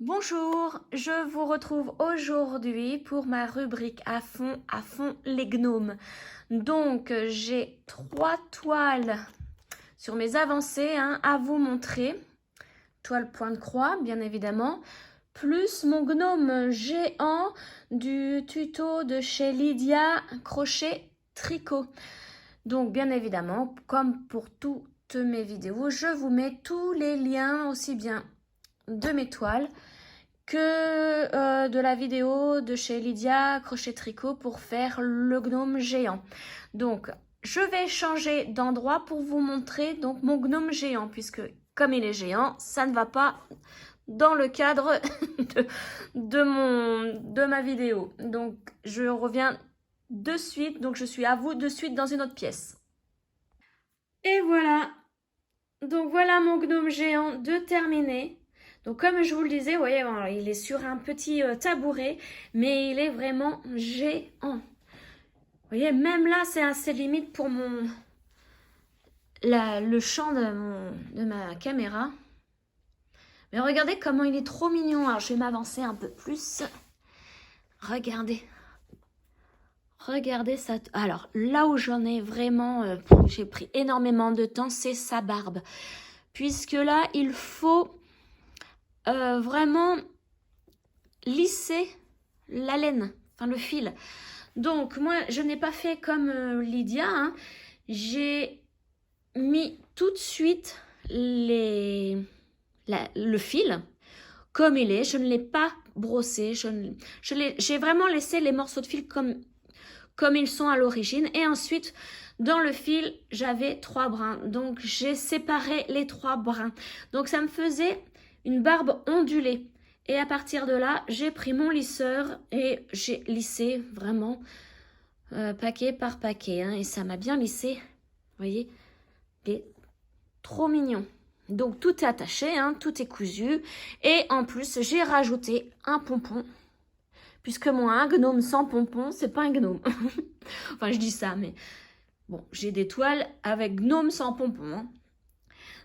Bonjour, je vous retrouve aujourd'hui pour ma rubrique à fond les gnomes. Donc j'ai 3 toiles sur mes avancées à vous montrer. Toile point de croix bien évidemment, plus mon gnome géant du tuto de chez Lydia Crochet Tricot. Donc bien évidemment, comme pour toutes mes vidéos, je vous mets tous les liens aussi bien de mes toiles que de la vidéo de chez Lydia Crochet Tricot pour faire le gnome géant. Donc je vais changer d'endroit pour vous montrer donc mon gnome géant, puisque comme il est géant, ça ne va pas dans le cadre de ma vidéo. Donc je reviens de suite, donc je suis à vous de suite dans une autre pièce. Et voilà, donc voilà mon gnome géant de terminé. Donc comme je vous le disais, vous voyez, il est sur un petit tabouret, mais il est vraiment géant. Vous voyez, même là, c'est assez limite pour le champ de ma caméra. Mais regardez comment il est trop mignon. Alors, je vais m'avancer un peu plus. Regardez. Regardez ça. Alors, là où j'en ai vraiment... j'ai pris énormément de temps, c'est sa barbe. Puisque là, il faut... vraiment lisser la laine, enfin le fil. Donc moi je n'ai pas fait comme Lydia, j'ai mis tout de suite le fil comme il est, je ne l'ai pas brossé, j'ai vraiment laissé les morceaux de fil comme ils sont à l'origine, et ensuite dans le fil j'avais 3 brins, donc j'ai séparé les 3 brins, donc ça me faisait une barbe ondulée. Et à partir de là, j'ai pris mon lisseur et j'ai lissé vraiment paquet par paquet. Et ça m'a bien lissé. Vous voyez, il est trop mignon. Donc tout est attaché, tout est cousu. Et en plus, j'ai rajouté un pompon. Puisque moi, un gnome sans pompon, c'est pas un gnome. Enfin, je dis ça, mais bon, j'ai des toiles avec gnome sans pompon.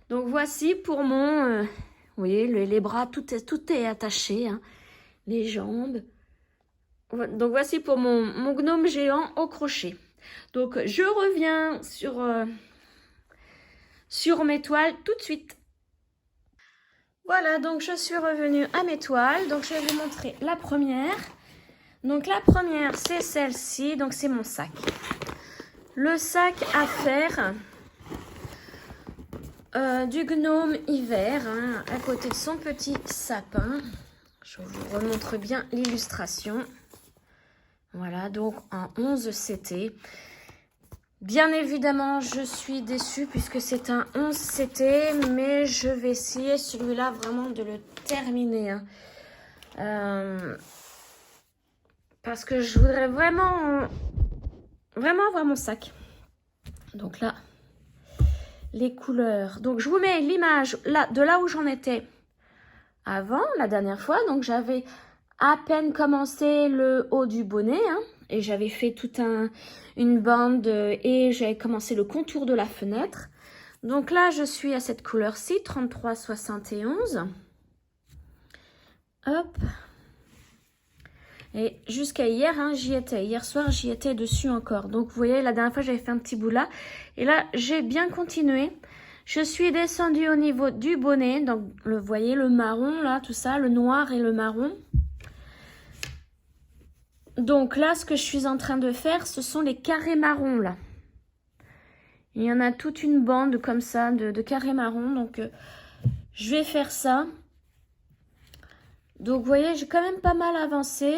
Donc voici pour mon... vous voyez, les bras, tout est attaché, les jambes. Donc voici pour mon gnome géant au crochet. Donc je reviens sur mes toiles tout de suite. Voilà, donc je suis revenue à mes toiles. Donc je vais vous montrer la première. Donc la première, c'est celle-ci. Donc c'est mon sac. Le sac à faire... du gnome hiver, à côté de son petit sapin. Je vous remontre bien l'illustration. Voilà, donc en 11 CT. Bien évidemment, je suis déçue puisque c'est un 11 CT, mais je vais essayer celui-là vraiment de le terminer. Parce que je voudrais vraiment avoir mon sac. Donc là... les couleurs. Donc, je vous mets l'image de là où j'en étais avant, la dernière fois. Donc, j'avais à peine commencé le haut du bonnet. Et j'avais fait toute une bande et j'avais commencé le contour de la fenêtre. Donc là, je suis à cette couleur-ci, 3371. Hop. Et jusqu'à hier, j'y étais. Hier soir, j'y étais dessus encore. Donc, vous voyez, la dernière fois, j'avais fait un petit bout là. Et là, j'ai bien continué. Je suis descendue au niveau du bonnet. Donc, vous voyez, le marron, là, tout ça, le noir et le marron. Donc là, ce que je suis en train de faire, ce sont les carrés marrons, là. Il y en a toute une bande comme ça de carrés marrons. Donc, je vais faire ça. Donc, vous voyez, j'ai quand même pas mal avancé.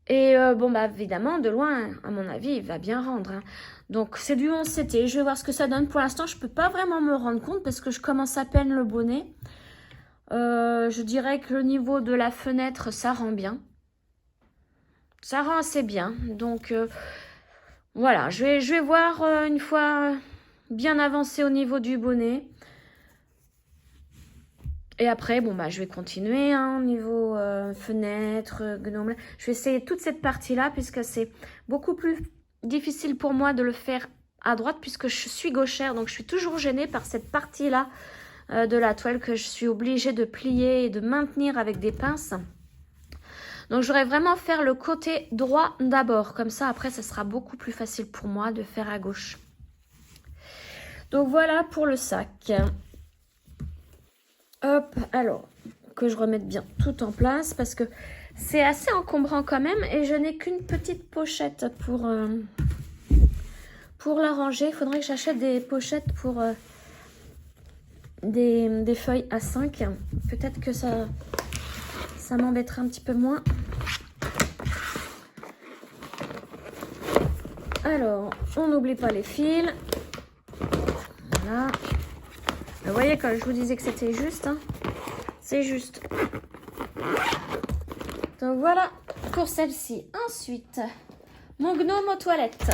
Et bon, bah évidemment, de loin, à mon avis, il va bien rendre. Donc, c'est du 11 CT. Je vais voir ce que ça donne. Pour l'instant, je ne peux pas vraiment me rendre compte parce que je commence à peine le bonnet. Je dirais que le niveau de la fenêtre, ça rend bien. Ça rend assez bien. Donc, voilà. Je vais voir une fois bien avancé au niveau du bonnet. Et après, bon, bah, je vais continuer au niveau fenêtre, gnome. Je vais essayer toute cette partie-là puisque c'est beaucoup plus difficile pour moi de le faire à droite puisque je suis gauchère. Donc, je suis toujours gênée par cette partie-là de la toile que je suis obligée de plier et de maintenir avec des pinces. Donc je voudrais vraiment faire le côté droit d'abord, comme ça après ça sera beaucoup plus facile pour moi de faire à gauche. Donc voilà pour le sac. Hop, alors que je remette bien tout en place parce que c'est assez encombrant quand même et je n'ai qu'une petite pochette pour la ranger. Il faudrait que j'achète des pochettes pour des feuilles A5. Peut-être que ça m'embêtera un petit peu moins. Alors, on n'oublie pas les fils. Voilà. Vous voyez, quand je vous disais que c'était juste, hein, c'est juste. Donc voilà pour celle-ci. Ensuite, mon gnome aux toilettes.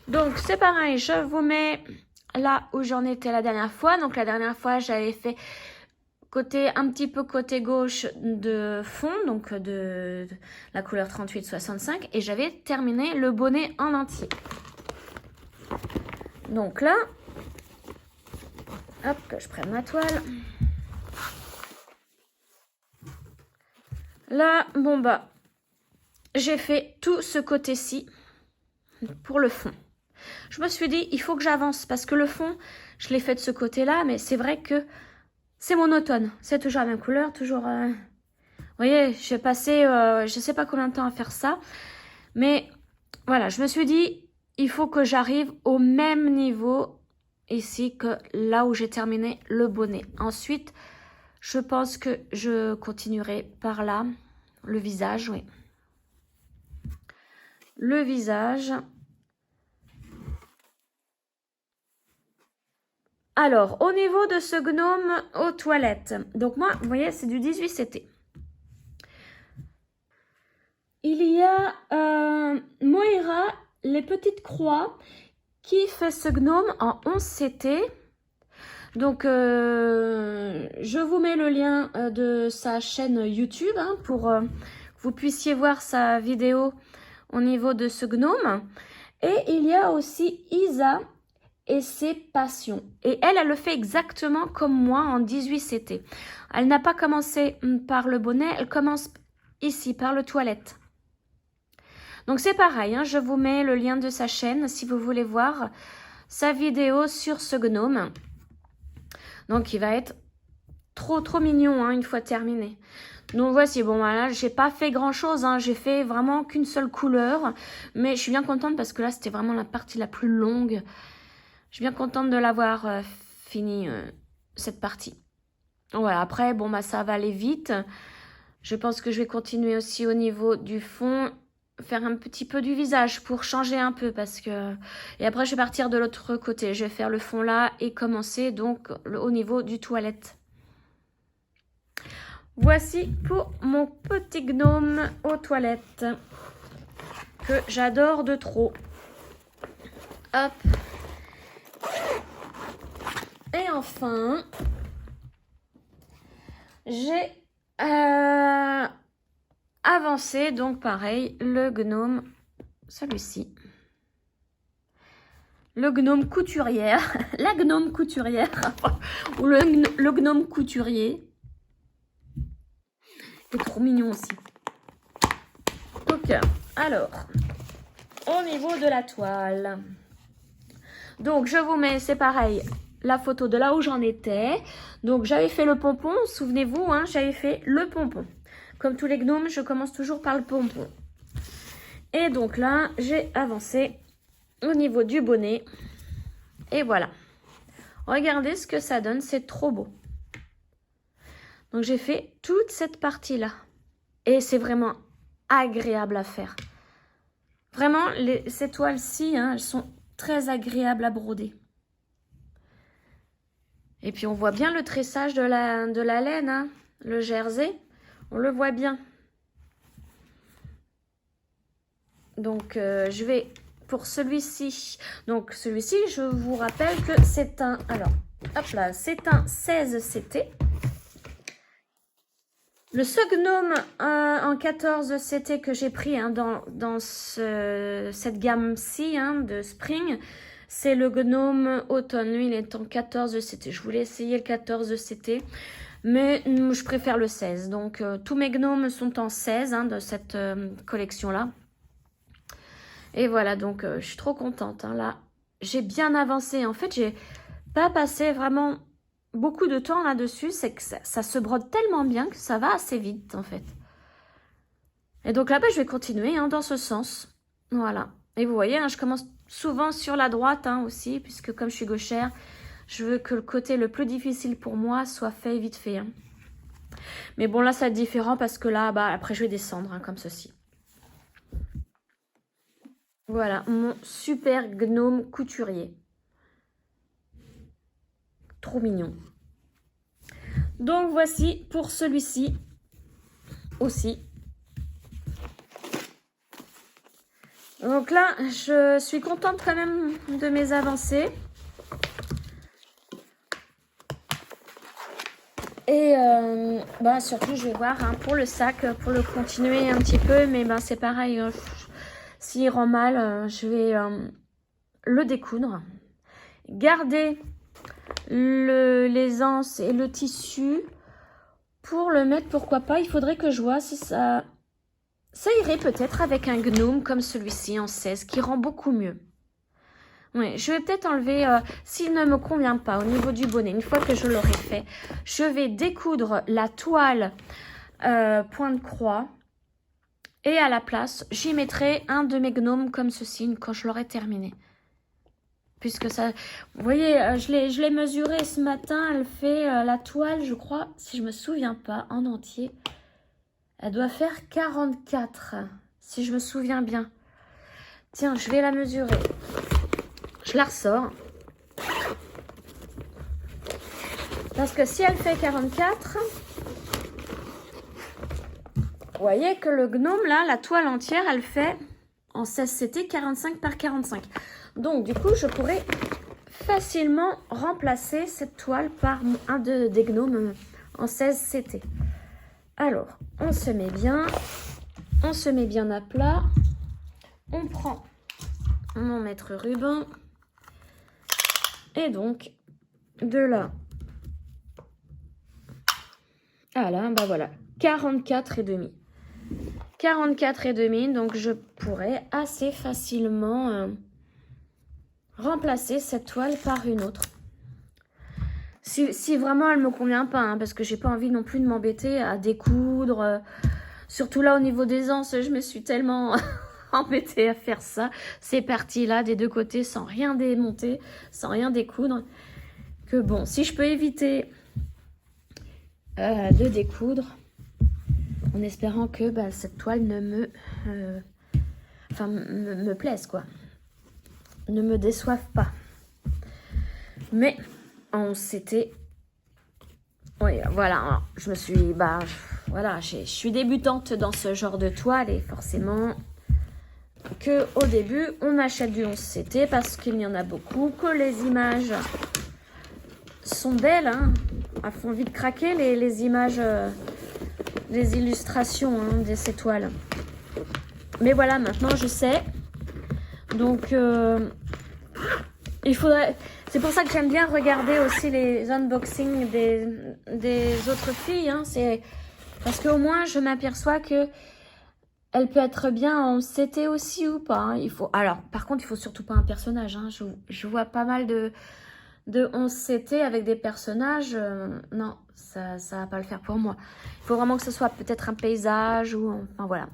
Donc c'est pareil, je vous mets là où j'en étais la dernière fois. Donc la dernière fois, j'avais fait un petit peu côté gauche de fond, donc de la couleur 38-65, et j'avais terminé le bonnet en entier. Donc là, hop, que je prenne ma toile. Là, bon bah, j'ai fait tout ce côté-ci pour le fond. Je me suis dit, il faut que j'avance parce que le fond, je l'ai fait de ce côté-là, mais c'est vrai que c'est monotone. C'est toujours la même couleur, toujours... Vous voyez, j'ai passé, je sais pas combien de temps à faire ça. Mais voilà, je me suis dit, il faut que j'arrive au même niveau ici que là où j'ai terminé le bonnet. Ensuite, je pense que je continuerai par là. Le visage, oui. Le visage. Alors, au niveau de ce gnome aux toilettes. Donc moi, vous voyez, c'est du 18 CT. Il y a Moira, les petites croix, qui fait ce gnome en 11 CT. Donc, je vous mets le lien de sa chaîne YouTube hein, pour que vous puissiez voir sa vidéo au niveau de ce gnome. Et il y a aussi Isa et ses passions. Et elle le fait exactement comme moi en 18 CT. Elle n'a pas commencé par le bonnet, elle commence ici, par le toilette. Donc c'est pareil, hein, je vous mets le lien de sa chaîne si vous voulez voir sa vidéo sur ce gnome. Donc il va être trop mignon hein, une fois terminé. Donc voici, bon voilà, j'ai pas fait grand chose, hein, j'ai fait vraiment qu'une seule couleur. Mais je suis bien contente parce que là c'était vraiment la partie la plus longue. Je suis bien contente de l'avoir fini cette partie. Voilà, après, bon, bah, ça va aller vite. Je pense que je vais continuer aussi au niveau du fond, faire un petit peu du visage pour changer un peu parce que... Et après, je vais partir de l'autre côté. Je vais faire le fond là et commencer donc au niveau du toilette. Voici pour mon petit gnome aux toilettes que j'adore de trop. Hop. Et enfin, j'ai avancé, donc pareil, le gnome, celui-ci. Le gnome couturière, la gnome couturière, ou le gnome couturier. C'est trop mignon aussi. Donc, alors, au niveau de la toile... Donc, je vous mets, c'est pareil, la photo de là où j'en étais. Donc, j'avais fait le pompon, souvenez-vous, hein, j'avais fait le pompon. Comme tous les gnomes, je commence toujours par le pompon. Et donc là, j'ai avancé au niveau du bonnet. Et voilà. Regardez ce que ça donne, c'est trop beau. Donc, j'ai fait toute cette partie-là. Et c'est vraiment agréable à faire. Vraiment, ces toiles-ci, hein, elles sont... très agréable à broder. Et puis on voit bien le tressage de la laine, hein, le jersey, on le voit bien. Donc je vais pour celui-ci. Donc celui-ci, je vous rappelle que c'est un, alors, hop là, c'est un 16 CT. Le gnome en 14 CT que j'ai pris hein, dans cette gamme-ci hein, de Spring, C'est le gnome automne. Lui, il est en 14 de CT. Je voulais essayer le 14 de CT. Mais je préfère le 16. Donc, tous mes gnomes sont en 16 hein, de cette collection-là. Et voilà, donc je suis trop contente. Hein, là, j'ai bien avancé. En fait, j'ai pas passé vraiment beaucoup de temps là-dessus. C'est que ça se brode tellement bien que ça va assez vite, en fait. Et donc là, je vais continuer hein, dans ce sens. Voilà. Et vous voyez, hein, je commence souvent sur la droite hein, aussi, puisque comme je suis gauchère, je veux que le côté le plus difficile pour moi soit fait vite fait. Hein. Mais bon, là, ça va être différent parce que là, après, je vais descendre hein, comme ceci. Voilà, mon super gnome couturier. Trop mignon. Donc, voici pour celui-ci aussi. Donc là, je suis contente quand même de mes avancées. Et surtout, je vais voir hein, pour le sac, pour le continuer un petit peu. Mais c'est pareil, s'il rend mal, je vais le découdre. Garder l'aisance et le tissu pour le mettre, pourquoi pas. Il faudrait que je vois si ça irait peut-être avec un gnome comme celui-ci en 16 qui rend beaucoup mieux. Oui, je vais peut-être enlever, s'il ne me convient pas au niveau du bonnet, une fois que je l'aurai fait, je vais découdre la toile point de croix et à la place, j'y mettrai un de mes gnomes comme ceci quand je l'aurai terminé. Puisque ça, vous voyez, je l'ai mesuré ce matin, elle fait la toile, je crois, si je me souviens pas, en entier. Elle doit faire 44, si je me souviens bien. Tiens, je vais la mesurer. Je la ressors. Parce que si elle fait 44, vous voyez que le gnome, là, la toile entière, elle fait en 16 CT 45 par 45. Donc, du coup, je pourrais facilement remplacer cette toile par un des gnomes en 16 CT. Alors, on se met bien à plat. On prend mon mètre ruban. Et donc, de là à là, voilà, 44,5. 44,5, donc je pourrais assez facilement remplacer cette toile par une autre. Si vraiment elle me convient pas, hein, parce que j'ai pas envie non plus de m'embêter à découdre. Surtout là au niveau des anses, je me suis tellement embêtée à faire ça. Ces parties-là des deux côtés sans rien démonter, sans rien découdre. Que bon, si je peux éviter de découdre, en espérant que cette toile ne me plaise, quoi. Ne me déçoive pas. Mais on s'était... Oui, voilà, je me suis... voilà, je suis débutante dans ce genre de toile et forcément que au début, on achète du 11CT parce qu'il y en a beaucoup, que les images sont belles, hein. Elles font vite craquer les images, les illustrations hein, de ces toiles. Mais voilà, maintenant je sais. Donc, il faudrait... C'est pour ça que j'aime bien regarder aussi les unboxings des autres filles. Hein. Parce qu'au moins, je m'aperçois que elle peut être bien en CT aussi ou pas. Hein. Alors, par contre, il faut surtout pas un personnage. Hein. Je vois pas mal de 11 CT avec des personnages. Non, ça va pas le faire pour moi. Il faut vraiment que ce soit peut-être un paysage ou... Enfin, voilà.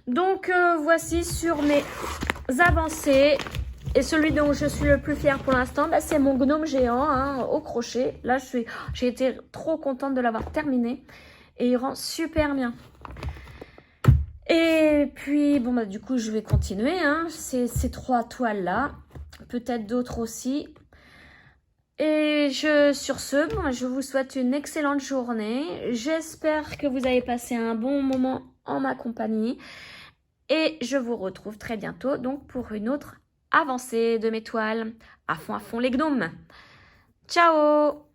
Donc, voici sur mes avancées. Et celui dont je suis le plus fière pour l'instant, c'est mon gnome géant hein, au crochet. Là, j'ai été trop contente de l'avoir terminé. Et il rend super bien. Et puis, bon, du coup, je vais continuer. Hein, ces 3 toiles-là. Peut-être d'autres aussi. Et sur ce, je vous souhaite une excellente journée. J'espère que vous avez passé un bon moment en ma compagnie. Et je vous retrouve très bientôt donc pour une autre avancée de mes toiles. À fond les gnomes. Ciao!